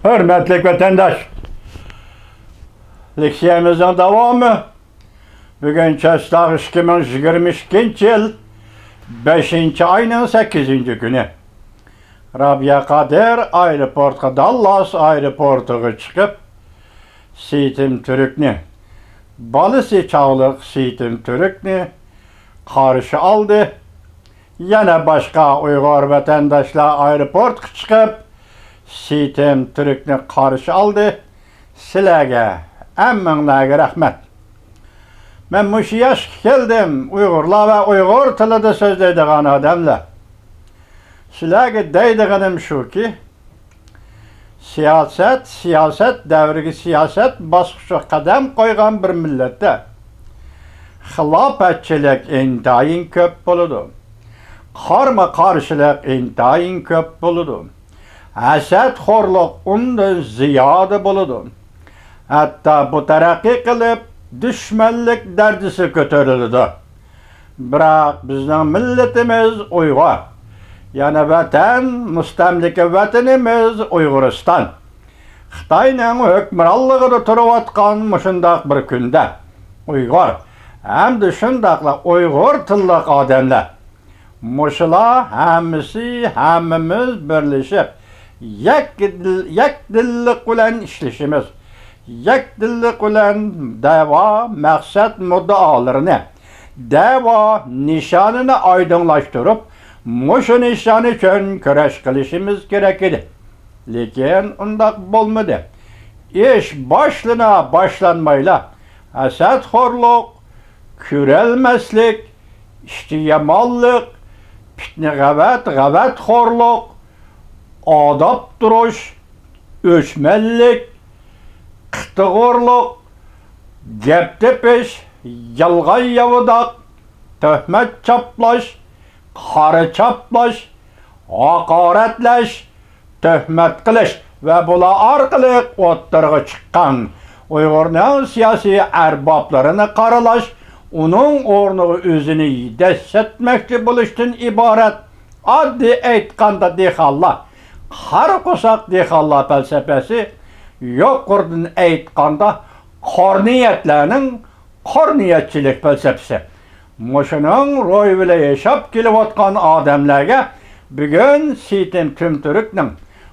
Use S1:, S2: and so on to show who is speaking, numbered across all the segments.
S1: Hürmetli vatandaş, leksiyemizin devamı bugün Çestak 2022 yıl 5. ayının 8. günü. Rabia Kader aeroportga Dallas aeroportuga çıkıp Sitim Türk'ni, Balısı Çağlık Sitim Türk'ni karşı aldı. Yine başka Uygur vatandaşlar aeroportga çıkıp Sitim Türk'ni karşı aldı. Sizlerge, emminglarga rahmet. Ben muş yaş geldim Uygurlar ve Uygur tilida sözleydigan adamlar. Sizlerge deydiganim şu ki, siyaset devriga siyaset bosqichga qadam qo'ygan bir millatda xilofatchilik intayin ko'p bo'ladi. Qarama-qarshilik intayin ko'p bo'ladi. Hasadxo'rlik undan ziyoda bo'ladi. Hatto bu taraqqiy qilib dushmanlik darajasi ko'tariladi. Biroq bizning millatimiz Uyg'ur. Yani vatan, mustamlika vatanimiz Uyg'uriston. Xitoyning hukmronligida turayotgan mushundaq bir kunda Uyg'ur hamda shundaqla Uyg'ur tilli odamlar mushular hammamiz birlashib yakdillik bilan ishlashimiz, yakdillik bilan da'vo maqsad muddaolarini, da'vo nishonini oydinlashtirib Muşu nişanı için kurash qilishimiz kerak edi. Lekin undaq bo'lmadi. İş boshlanmayla hasadxo'rlik, ko'rolmaslik, ishtiyamonlik, g'avatxo'rlik, odob turish, o'chmanlik, qittig'o'rlik, gap tepish, yolg'on yavudoq, tuhmat choplash, qora choplash, haqoratlash, tuhmat qilish va bular orqali o'ttirg'i chiqqan Uyg'urning siyosiy arboblarini qaralash, uning o'rniga o'zini dahshatmoqchi bo'lishdan iborat. Oddiy aytganda dehqonlar, qarqo'saq dehqonlar falsafasi, yuqoridan aytganda qorniyatlarning qorniyatchilik falsafasi. Muşunun roy bilan yashab kelayotgan odamlarga bugun Sitim Türk'ning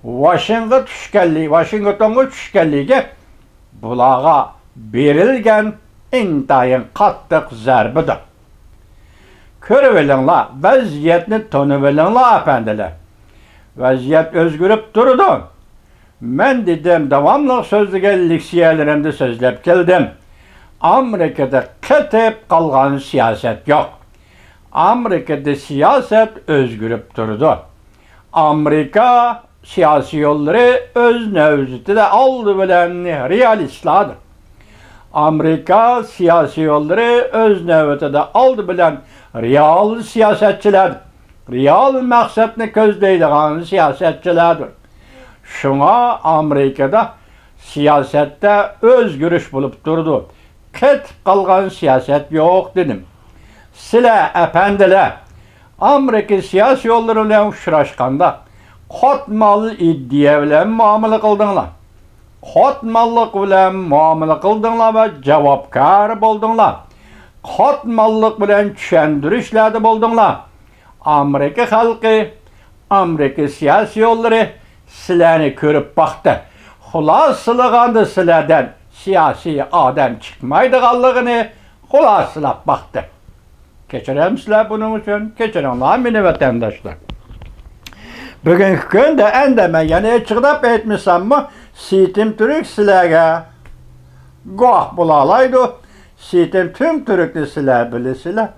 S1: Washingtonga tushganligi bularga berilgan intayin qattiq zarbidir. Ko'rib olinglar, vaziyatni tanib olinglar afandilar. Vaziyat o'zgarib turdi. Men dedim, davomli so'zlagan leksiyalarimda so'zlab keldim. Amerika'da qatib qalgan siyaset yok. Amerika'da siyaset özgürüp durdu. Amerika siyasi yolları öz nevzitide aldı bilen realistlardır. Amerika siyasi yolları öz nevzitide aldı bilen real siyasetçilerdir. Real maksatını közleydiğin siyasetçilerdir. Şuna Amerika'da siyasette özgürüş bulup durdu. Ketib qalgan siyaset yok dedim. Sizlar efendiler, Amerika siyasi yolları bilan uchrashganda qotmal iddia bilan muomala qildinglar. Qotmallik bilan muomala qildinglar va javobgar bo'ldinglar. Qotmallik bilan tushuntirishlarda bo'ldinglar. Amerika xalqi, Amerika siyasi yolları sizlarni ko'rib boqdi. Xulosalaganda sizlardan siyasi adam çıkmaydiganligini xulosalab baktı. Kechiramsizlar buning uchun, kechiringlar meni vatandoshlar. Bugungi kunda endaman yana chiqib aytmasammi, Sitim Türk sizlarga guvoh bo'la oladi. Sitim Türk'ni sizlar bilasizlar.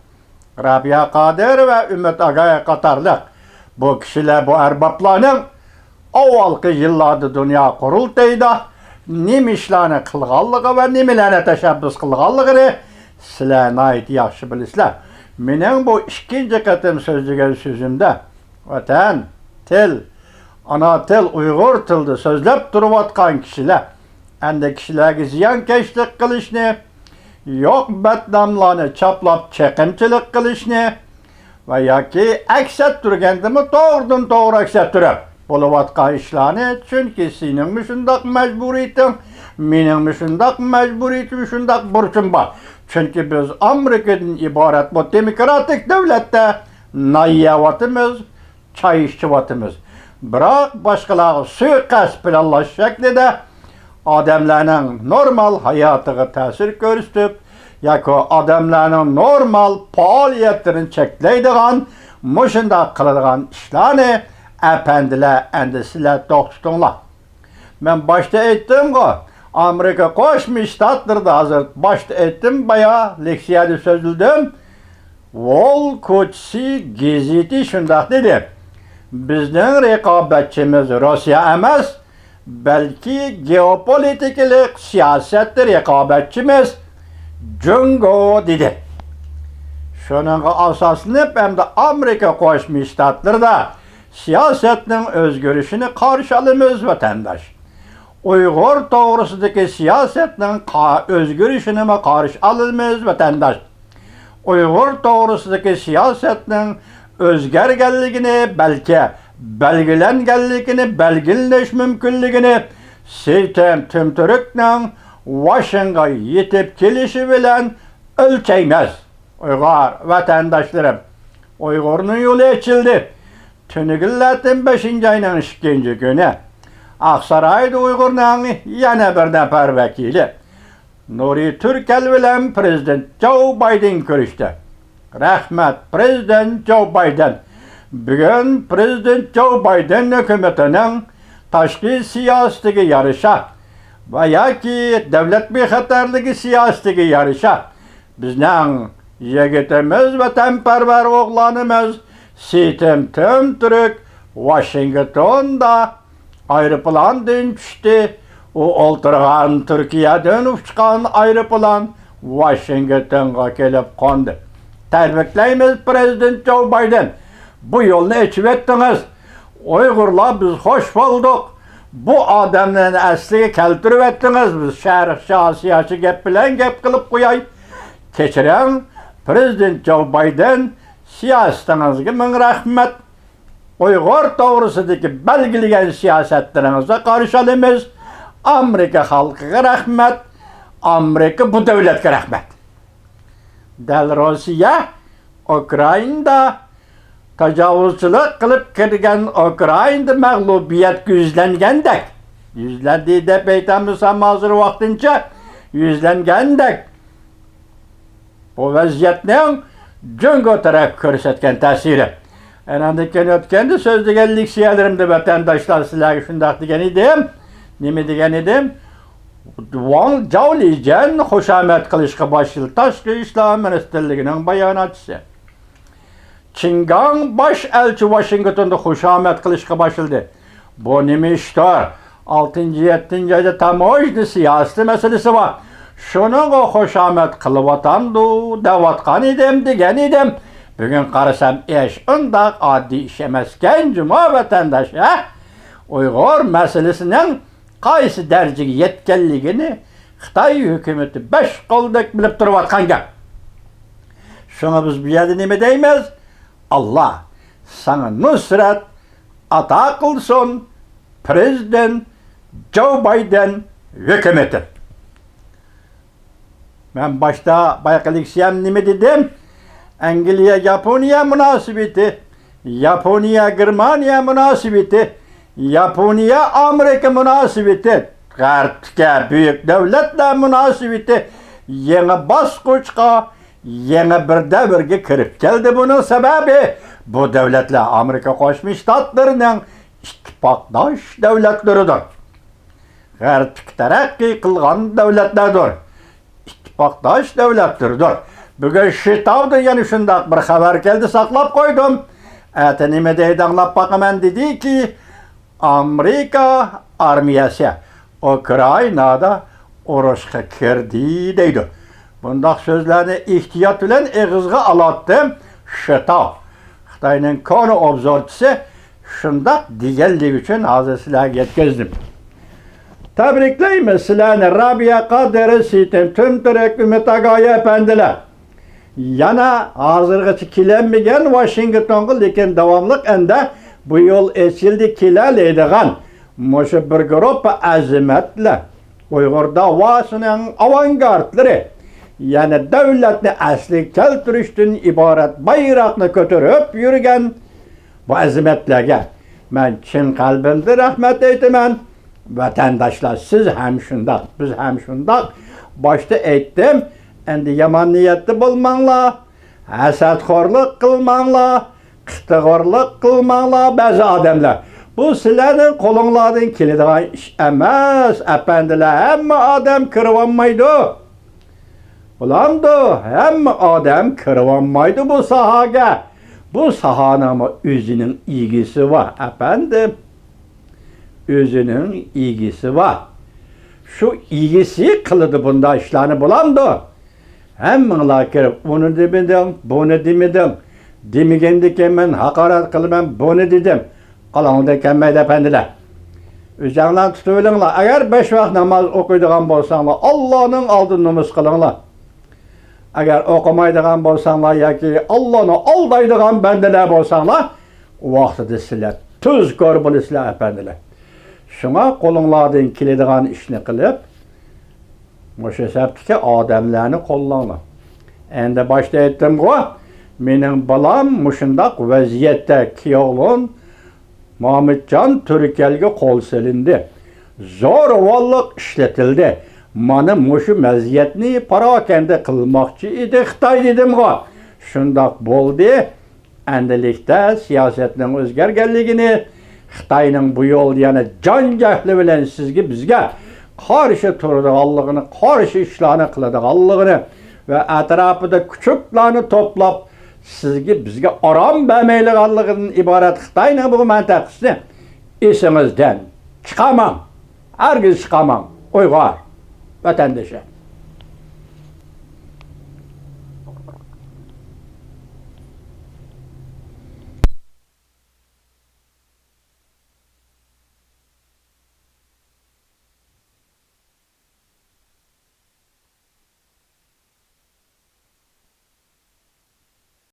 S1: Rabia Kader ve Ümit Agay qatorliq bu kishilar, bu arboblarning avvalgi yillarda dunyo qurultayida nima ishlarni qilganligi va nimalarni tashabbus qilganligini sizlar nihoyat yaxshi bilasizlar. Mening bu ikkinchi qatim so'zlagan so'zimda vatan, til, ana til, Uyg'ur tilida so'zlab turayotgan kishilar, endi kishilarga ziyonkashlik qilishni, yo'q badnomlarni choplab chaqimchilik qilishni va yoki aksat turgandimi to'g'ridan to'g'ri aksat turib boluvatkan işlerini, çünkü senin mi şundak mecburiyetin, benim mi şundak mecburiyetim, şundak burçum var. Çünkü biz Amerika'dan ibaret bu demokratik devlette nayyavatımız, çay içivatımız. Bırak başkaları suikast planlaş şeklinde adamların normal hayatıga tesir görüstüp, yaki adamların normal faaliyetlerini çekleydiğen, muşunda kıladigan işlerini efendiler, endisiler to'xtatinglar. Ben başta aytdim ki, Amerika Qo'shma Shtatlarida hazır başta aytdim, bayağı leksiyada sözüldüm. Wall ko'chisi gazeti shundaq dedi. Bizning raqobatchimiz Rossiya emas, balki geopolitik siyosatda raqobatchimiz Jungo dedi. Shuningga asoslanib hamda Amerika Qo'shma Shtatlarida siyosatning o'zgarishini qarshi olamiz vatandosh. Uyg'ur to'g'risidagi siyosatning o'zgarishini qarshi olamiz vatandosh. Uyg'ur to'g'risidagi siyosatning o'zgarganligini, balki belgilanganligini, belgilash mumkinligini Seyten Tümtürk'ning Washingtonga yetib kelishi bilan o'lchaymiz. Uyg'ur vatandoshlarım, Uyg'urning yo'li ochildi. Tunugillatın 5-nji ayning 2-nji kuni Aqsaroyda Uyg'urning yana bir nafar vakili Nuri Turkel bilan Prezident Joe Biden ko'rishdi. Rahmat Prezident Joe Biden. Bugun Prezident Joe Biden hukumatining tashqi siyosatiga yarasha va yoki davlat bexatarligi siyosatiga yarasha bizning yigitimiz va tanparvar o'g'lonimiz Seyten Tümtürk Washingtonda aeroplandan tushdi. O o'ltirgan Turkiyadan uchgan aeroplan Washingtonga kelib qo'ndi. Tabriklaymiz Prezident Joe Biden. Bu yo'lni ochib etdingiz. Uyg'urlar biz hoş bulduk. Bu adamlarni asliga keltirib etdingiz. Biz siyosiy gap bilan gap qilib qo'yay. Kechiring Prezident Joe Biden, siyosatingizga ming rahmat. Uyg'ur to'g'risidagi belgilagan siyosatlaringizga qarshi olamiz. Amerika xalqiga rahmat. Amerika bu davlatga rahmat. Dal Rossiya Ukrainada tajovuzchilik qilib kirgan Ukrainada mag'lubiyatga yuzlangandek. Yuzlandi deb aytamiz, ammo hozir vaqtincha yuzlangandek. Bu vaziyatning Jungo taraf ko'rsatgan ta'siri. Anandikan o'tganda so'zlagan leksiyalarimda vatandoshlar sizlarga shundoq degan edim. Nima degan edim? Wang Zhaolijan xushomat qilishga boshildi. Tashqi ishlar ministrligining bayonotchisi. Qingang bosh elchi Washingtonda xushomat qilishga boshildi. Bu nima ishdir? 6-7 oyda tamojni siyosiy masalasi bor. Shuning xushomat qilyapamdu, davatgan edim degan edim. Bugun qarasam, ish undaq oddiy ish emas ekan, juma vatandosh, ha? Uyg'ur masalasining qaysi darajaga yetganligini Xitoy hukumati 5 qo'ldek bilib turayotgan gap. Shuni biz bu yerda nima deymiz? Allah sana nusrat ata qilsin, Prezident Joe Biden hukumati. Ben başta bayqiliksiyam nima dedim? Angliya Yaponiya munosabati, Yaponiya Germaniya munosabati, Yaponiya Amerika munosabati, G'arbga büyük davlatlar munosabati yangi bosqichga, yangi bir davrga kirib keldi. Buning sababi bu davlatlar Amerika Qo'shma Shtatlarining ittifoqdosh davlatlaridir. G'arb taraqqiy qilgan davlatlardir. İttifaqdosh davlatlardir. Bugun Shitavda yana shundoq bir xabar keldi, saqlab qo'ydim. Ata nima deydi anglab boqaman dediki, Amerika armiyasi Ukrainada urushga kirdi deydi. Bundaq so'zlarni ehtiyot bilan og'izga olatdim. Shitav Xitoyning koni obzorchisi shundoq deganligi uchun hozir sizlarga yetkazdim. Tabriklaymiz sizlarni Rabia Qadiri Seyten Tümtürk Ümitagoya efendiler. Yana hozirgacha kelinmagan Washingtonga, lekin davomliq endi bu yol esildi kilerleydiğen Moşu bir grup azimetle Uygur davasının avantgardları yani devletini asli keltirişten ibaret bayrağını götürüp yürüyen bu azimetlerge ben çin kalbimde rahmet eytimen. Vatandaşlar siz hem şundak, biz hem şundak. Başta ettim, endi yaman niyetli bulmanla, hasadxorluk kılmanla, qıtığorluk kılmanla bazı adamlar. Bu sizlerin kolunlardan kiliden iş emez, efendiler. Hem adam kırvanmaydı. Ulandı, hem adam kırvanmaydı bu sahaga. Bu sahanın ama özünün ilgisi var efendim. Özünün ilgisi var. Şu ilgisi kılıdı bunda işlerini bulandı. Hem mınglar kirip bunu demedim, bunu demedim. Demegendike ben hakaret kılmam, bunu dedim. Kalanında kemmeydi efendiler. Üzerinden tutuyorlar. Eğer 5 vakit namaz okuyduğun bolsanlar, Allah'ın aldığını namaz kılınlar. Eğer okumaydıgan bolsanlar ya ki Allah'ını aldaydıgan bendeler bolsanlar, o vaxtda sizler tuz gör bulursunlar efendiler. Şuna kolunlardan kiledigan işini kılıp, Moşe septiki adamlarını kollanlar. Endi başta ettim bu, menin balam muşundaq vaziyette kiyolun Mahmudcan Türkelge kol silindi. Zorvallık işletildi. Mana muşu meziyetini parakende kılmakçı idi Xitay dedim go. Şundaq boldu. Endilikte siyasetinin özgergenligini Xitayning bu yol yani can cahli bilen sizge bizge karşı turduğallığını, karşı işlerini kılıdığallığını ve etrafında küçüklerini toplap sizge bizge aram vermeyliğallığının ibaret Xitayning bu mentakısını esinizden çıkamam. Herkes çıkamam. Uygar vatandaşı.